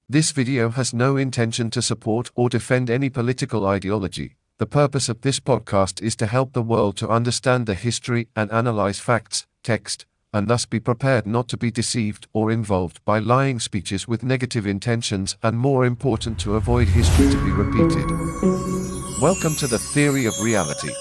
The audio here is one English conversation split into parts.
This video has no intention to support or defend any political ideology. The purpose of this podcast is to help the world to understand the history and analyze facts, text, and thus be prepared not to be deceived or involved by lying speeches with negative intentions, and more important, to avoid history to be repeated. Welcome to the Theory of Reality.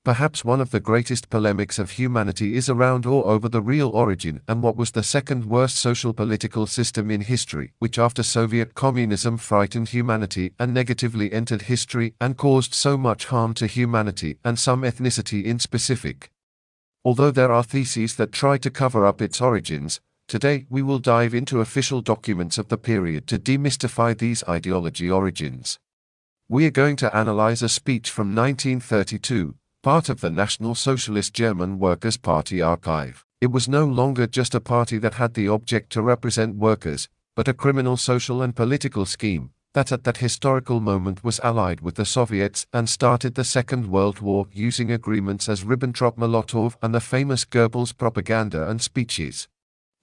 Perhaps one of the greatest polemics of humanity is around or over the real origin and what was the second worst social political system in history, which after Soviet communism frightened humanity and negatively entered history and caused so much harm to humanity and some ethnicity in specific. Although there are theses that try to cover up its origins, today we will dive into official documents of the period to demystify these ideology origins. We are going to analyze a speech from 1932, part of the National Socialist German Workers' Party archive. It was no longer just a party that had the object to represent workers, but a criminal social and political scheme that at that historical moment was allied with the Soviets and started the Second World War using agreements as Ribbentrop-Molotov and the famous Goebbels propaganda and speeches.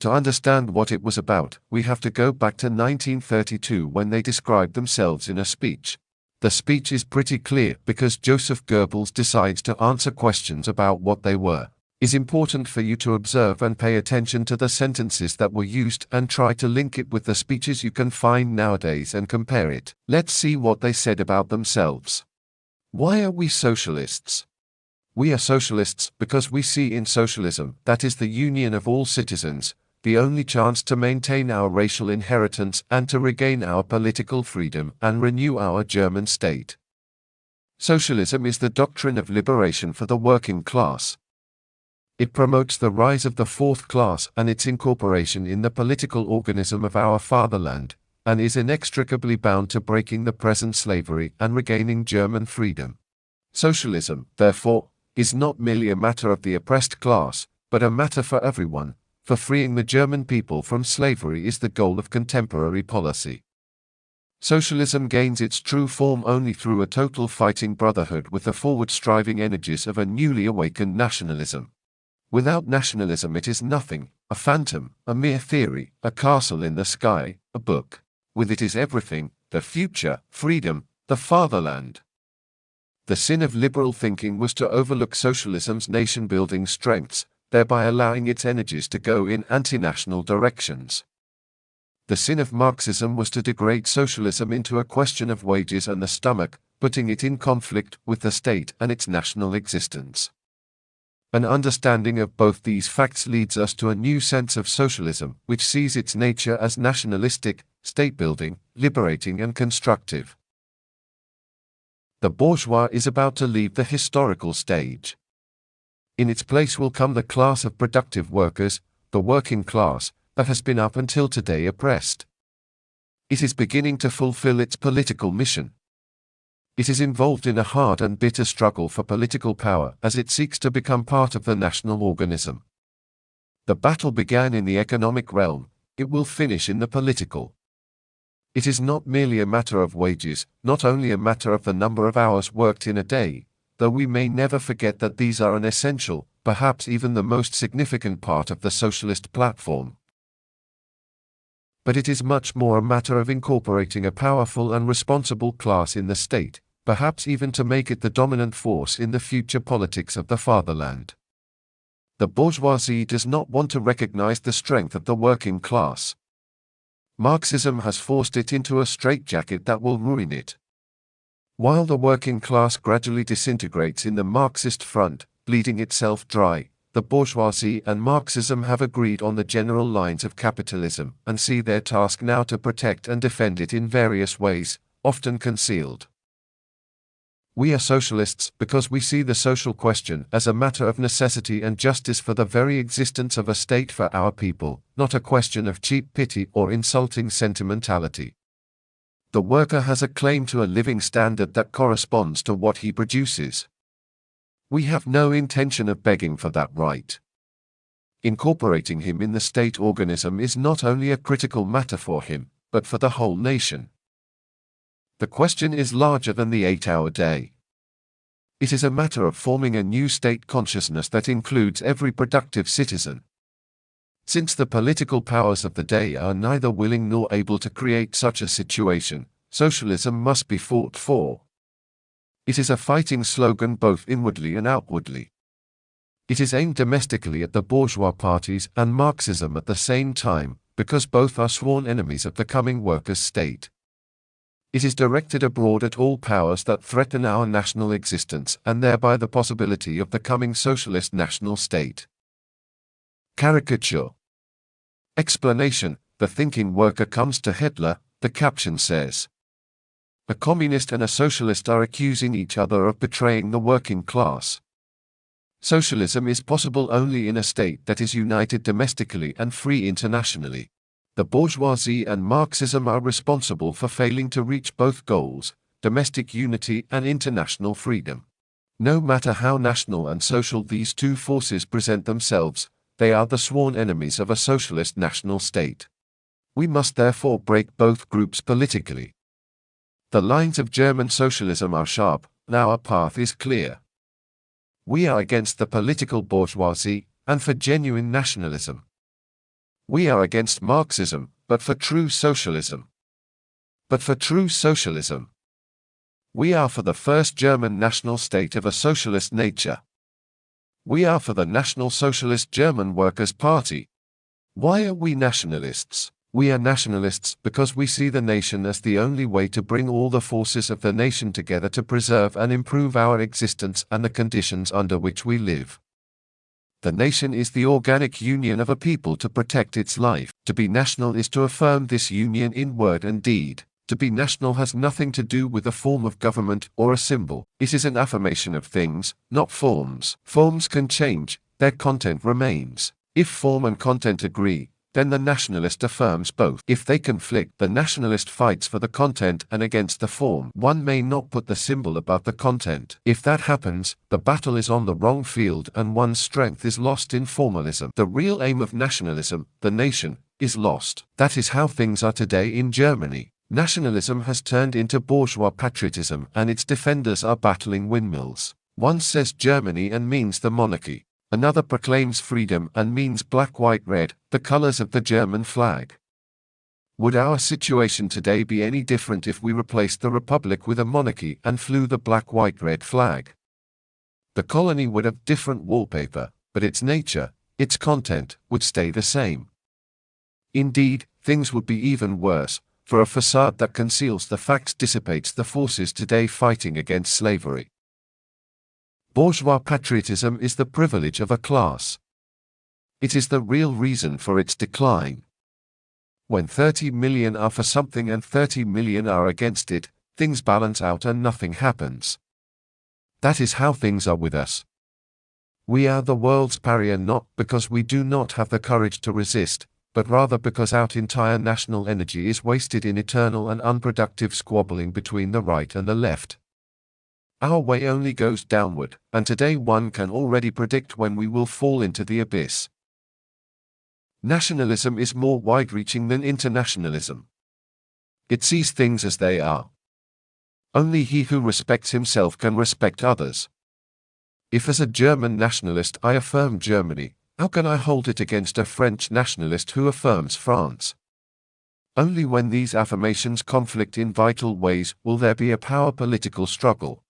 To understand what it was about, we have to go back to 1932 when they described themselves in a speech. The speech is pretty clear because Joseph Goebbels decides to answer questions about what they were. It's important for you to observe and pay attention to the sentences that were used and try to link it with the speeches you can find nowadays and compare it. Let's see what they said about themselves. Why are we socialists? We are socialists because we see in socialism, that is the union of all citizens, the only chance to maintain our racial inheritance and to regain our political freedom and renew our German state. Socialism is the doctrine of liberation for the working class. It promotes the rise of the fourth class and its incorporation in the political organism of our fatherland, and is inextricably bound to breaking the present slavery and regaining German freedom. Socialism, therefore, is not merely a matter of the oppressed class, but a matter for everyone. For freeing the German people from slavery is the goal of contemporary policy. Socialism gains its true form only through a total fighting brotherhood with the forward-striving energies of a newly awakened nationalism. Without nationalism it is nothing, a phantom, a mere theory, a castle in the sky, a book. With it is everything, the future, freedom, the fatherland. The sin of liberal thinking was to overlook socialism's nation-building strengths, thereby allowing its energies to go in anti-national directions. The sin of Marxism was to degrade socialism into a question of wages and the stomach, putting it in conflict with the state and its national existence. An understanding of both these facts leads us to a new sense of socialism, which sees its nature as nationalistic, state-building, liberating and constructive. The bourgeois is about to leave the historical stage. In its place will come the class of productive workers, the working class, that has been up until today oppressed. It is beginning to fulfill its political mission. It is involved in a hard and bitter struggle for political power as it seeks to become part of the national organism. The battle began in the economic realm, it will finish in the political. It is not merely a matter of wages, not only a matter of the number of hours worked in a day, though we may never forget that these are an essential, perhaps even the most significant part of the socialist platform. But it is much more a matter of incorporating a powerful and responsible class in the state, perhaps even to make it the dominant force in the future politics of the fatherland. The bourgeoisie does not want to recognize the strength of the working class. Marxism has forced it into a straitjacket that will ruin it. While the working class gradually disintegrates in the Marxist front, bleeding itself dry, the bourgeoisie and Marxism have agreed on the general lines of capitalism and see their task now to protect and defend it in various ways, often concealed. We are socialists because we see the social question as a matter of necessity and justice for the very existence of a state for our people, not a question of cheap pity or insulting sentimentality. The worker has a claim to a living standard that corresponds to what he produces. We have no intention of begging for that right. Incorporating him in the state organism is not only a critical matter for him, but for the whole nation. The question is larger than the 8-hour day. It is a matter of forming a new state consciousness that includes every productive citizen. Since the political powers of the day are neither willing nor able to create such a situation, socialism must be fought for. It is a fighting slogan both inwardly and outwardly. It is aimed domestically at the bourgeois parties and Marxism at the same time, because both are sworn enemies of the coming workers' state. It is directed abroad at all powers that threaten our national existence and thereby the possibility of the coming socialist national state. Caricature. Explanation: the thinking worker comes to Hitler, the caption says. A communist and a socialist are accusing each other of betraying the working class. Socialism is possible only in a state that is united domestically and free internationally. The bourgeoisie and Marxism are responsible for failing to reach both goals, domestic unity and international freedom. No matter how national and social these two forces present themselves, they are the sworn enemies of a socialist national state. We must therefore break both groups politically. The lines of German socialism are sharp, and our path is clear. We are against the political bourgeoisie, and for genuine nationalism. We are against Marxism, but for true socialism. But for true socialism. We are for the first German national state of a socialist nature. We are for the National Socialist German Workers' Party. Why are we nationalists? We are nationalists because we see the nation as the only way to bring all the forces of the nation together to preserve and improve our existence and the conditions under which we live. The nation is the organic union of a people to protect its life. To be national is to affirm this union in word and deed. To be national has nothing to do with a form of government or a symbol. It is an affirmation of things, not forms. Forms can change, their content remains. If form and content agree, then the nationalist affirms both. If they conflict, the nationalist fights for the content and against the form. One may not put the symbol above the content. If that happens, the battle is on the wrong field and one's strength is lost in formalism. The real aim of nationalism, the nation, is lost. That is how things are today in Germany. Nationalism has turned into bourgeois patriotism and its defenders are battling windmills. One says Germany and means the monarchy. Another proclaims freedom and means black, white, red, the colors of the German flag. Would our situation today be any different if we replaced the republic with a monarchy and flew the black, white, red flag? The colony would have different wallpaper, but its nature, its content, would stay the same. Indeed, things would be even worse, for a facade that conceals the facts dissipates the forces today fighting against slavery. Bourgeois patriotism is the privilege of a class. It is the real reason for its decline. When 30 million are for something and 30 million are against it, things balance out and nothing happens. That is how things are with us. We are the world's pariah not because we do not have the courage to resist, but rather because our entire national energy is wasted in eternal and unproductive squabbling between the right and the left. Our way only goes downward, and today one can already predict when we will fall into the abyss. Nationalism is more wide-reaching than internationalism. It sees things as they are. Only he who respects himself can respect others. If as a German nationalist I affirm Germany, how can I hold it against a French nationalist who affirms France? Only when these affirmations conflict in vital ways will there be a power political struggle.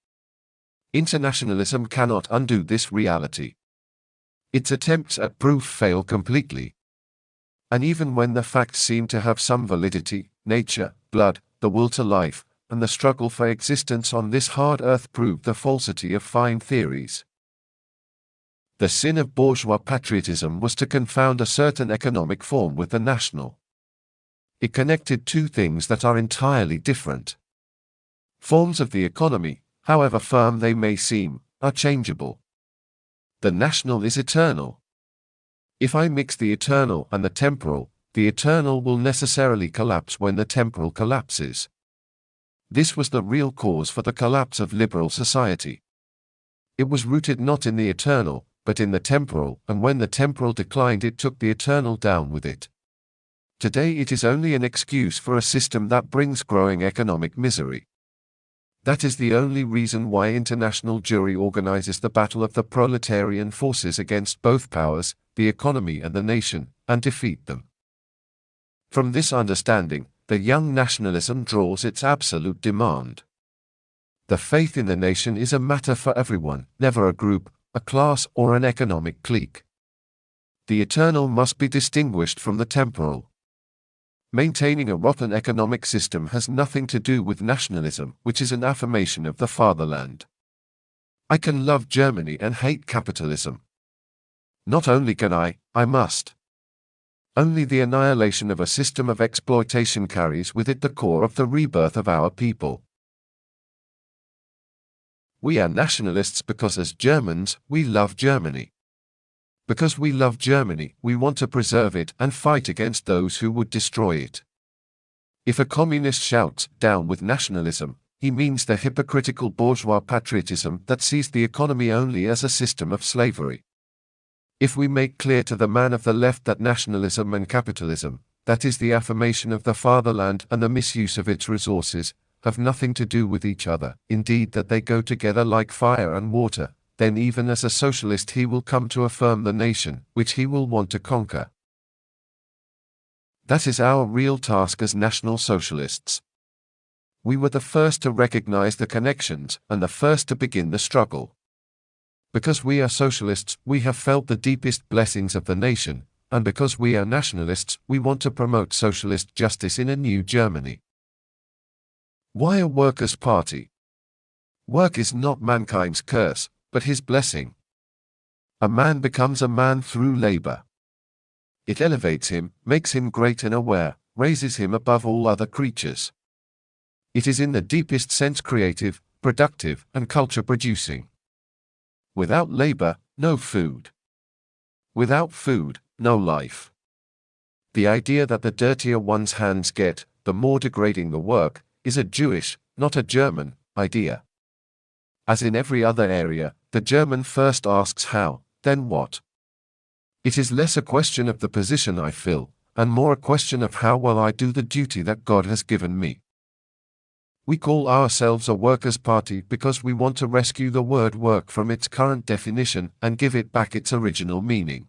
Internationalism cannot undo this reality. Its attempts at proof fail completely. And even when the facts seem to have some validity, nature, blood, the will to life, and the struggle for existence on this hard earth prove the falsity of fine theories. The sin of bourgeois patriotism was to confound a certain economic form with the national. It connected two things that are entirely different. Forms of the economy, however firm they may seem, are changeable. The national is eternal. If I mix the eternal and the eternal will necessarily collapse when the temporal collapses. This was the real cause for the collapse of liberal society. It was rooted not in the eternal, but in the temporal, and when the temporal declined it took the eternal down with it. Today it is only an excuse for a system that brings growing economic misery. That is the only reason why international Jewry organizes the battle of the proletarian forces against both powers, the economy and the nation, and defeat them. From this understanding, the young nationalism draws its absolute demand. The faith in the nation is a matter for everyone, never a group, a class, or an economic clique. The eternal must be distinguished from the temporal. Maintaining a rotten economic system has nothing to do with nationalism, which is an affirmation of the fatherland. I can love Germany and hate capitalism. Not only can I must. Only the annihilation of a system of exploitation carries with it the core of the rebirth of our people. We are nationalists because as Germans, we love Germany. Because we love Germany, we want to preserve it and fight against those who would destroy it. If a communist shouts, "Down with nationalism," he means the hypocritical bourgeois patriotism that sees the economy only as a system of slavery. If we make clear to the man of the left that nationalism and capitalism, that is the affirmation of the fatherland and the misuse of its resources, have nothing to do with each other, indeed that they go together like fire and water, then even as a socialist he will come to affirm the nation, which he will want to conquer. That is our real task as National Socialists. We were the first to recognize the connections and the first to begin the struggle. Because we are socialists, we have felt the deepest blessings of the nation, and because we are nationalists, we want to promote socialist justice in a new Germany. Why a workers' party? Work is not mankind's curse, but his blessing. A man becomes a man through labor. It elevates him, makes him great and aware, raises him above all other creatures. It is in the deepest sense creative, productive, and culture-producing. Without labor, no food. Without food, no life. The idea that the dirtier one's hands get, the more degrading the work, is a Jewish, not a German, idea. As in every other area, the German first asks how, then what. It is less a question of the position I fill, and more a question of how well I do the duty that God has given me. We call ourselves a workers' party because we want to rescue the word work from its current definition and give it back its original meaning.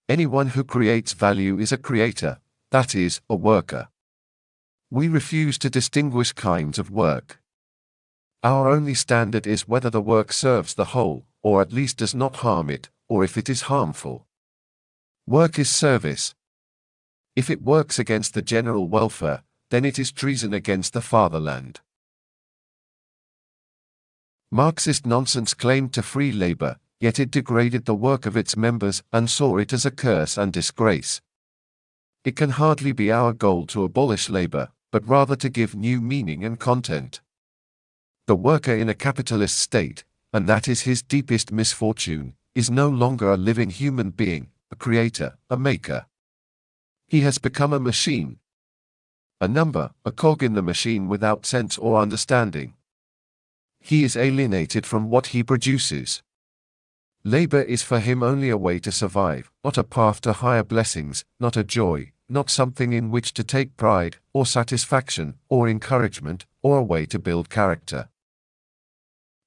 Anyone who creates value is a creator, that is, a worker. We refuse to distinguish kinds of work. Our only standard is whether the work serves the whole, or at least does not harm it, or if it is harmful. Work is service. If it works against the general welfare, then it is treason against the fatherland. Marxist nonsense claimed to free labor, yet it degraded the work of its members and saw it as a curse and disgrace. It can hardly be our goal to abolish labor, but rather to give new meaning and content. The worker in a capitalist state, and that is his deepest misfortune, is no longer a living human being, a creator, a maker. He has become a machine. A number, a cog in the machine without sense or understanding. He is alienated from what he produces. Labor is for him only a way to survive, not a path to higher blessings, not a joy, not something in which to take pride, or satisfaction, or encouragement, or a way to build character.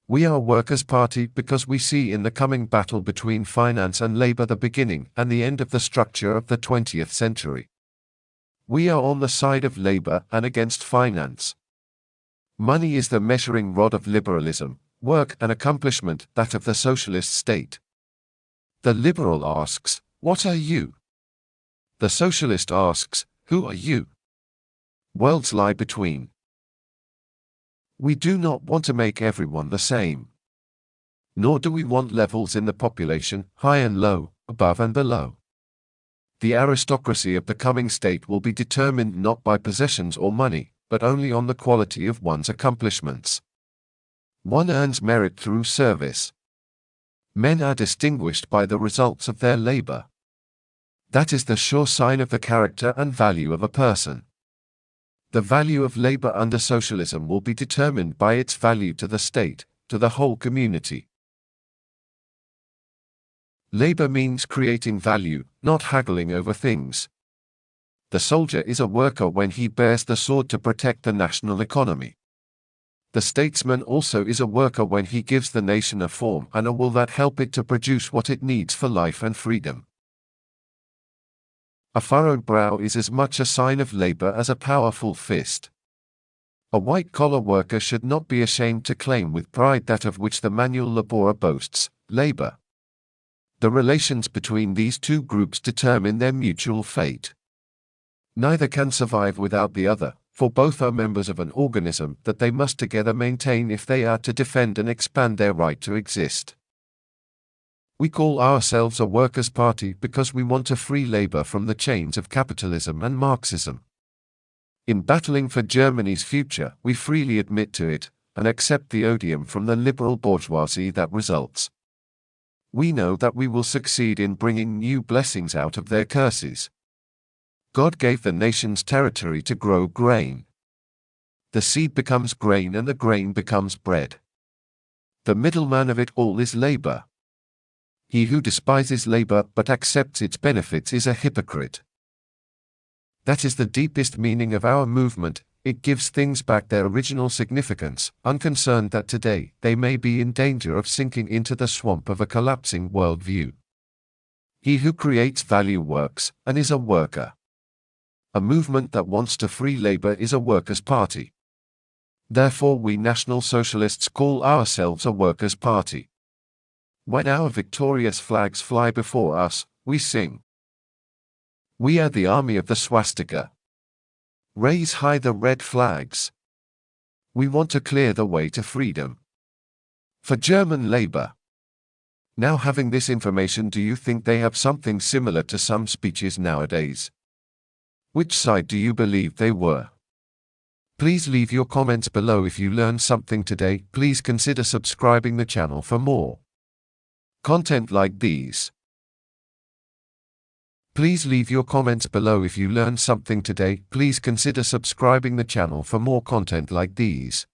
We are a workers' party because we see in the coming battle between finance and labor the beginning and the end of the structure of the 20th century. We are on the side of labor and against finance. Money is the measuring rod of liberalism, work and accomplishment that of the socialist state. The liberal asks, "What are you?" The socialist asks, "Who are you?" Worlds lie between. We do not want to make everyone the same. Nor do we want levels in the population, high and low, above and below. The aristocracy of the coming state will be determined not by possessions or money, but only on the quality of one's accomplishments. One earns merit through service. Men are distinguished by the results of their labor. That is the sure sign of the character and value of a person. The value of labor under socialism will be determined by its value to the state, to the whole community. Labor means creating value, not haggling over things. The soldier is a worker when he bears the sword to protect the national economy. The statesman also is a worker when he gives the nation a form and a will that help it to produce what it needs for life and freedom. A furrowed brow is as much a sign of labor as a powerful fist. A white-collar worker should not be ashamed to claim with pride that of which the manual laborer boasts, labor. The relations between these two groups determine their mutual fate. Neither can survive without the other, for both are members of an organism that they must together maintain if they are to defend and expand their right to exist. We call ourselves a workers' party because we want to free labor from the chains of capitalism and Marxism. In battling for Germany's future, we freely admit to it, and accept the odium from the liberal bourgeoisie that results. We know that we will succeed in bringing new blessings out of their curses. God gave the nations territory to grow grain. The seed becomes grain and the grain becomes bread. The middleman of it all is labor. He who despises labor but accepts its benefits is a hypocrite. That is the deepest meaning of our movement. It gives things back their original significance, unconcerned that today they may be in danger of sinking into the swamp of a collapsing worldview. He who creates value works, and is a worker. A movement that wants to free labor is a workers' party. Therefore we National Socialists call ourselves a workers' party. When our victorious flags fly before us, we sing. We are the army of the swastika. Raise high the red flags. We want to clear the way to freedom. For German labor. Now, having this information, do you think they have something similar to some speeches nowadays? Which side do you believe they were? Please leave your comments below if you learned something today. Please consider subscribing the channel for more content like these. Please leave your comments below if you learned something today. Please consider subscribing the channel for more content like these.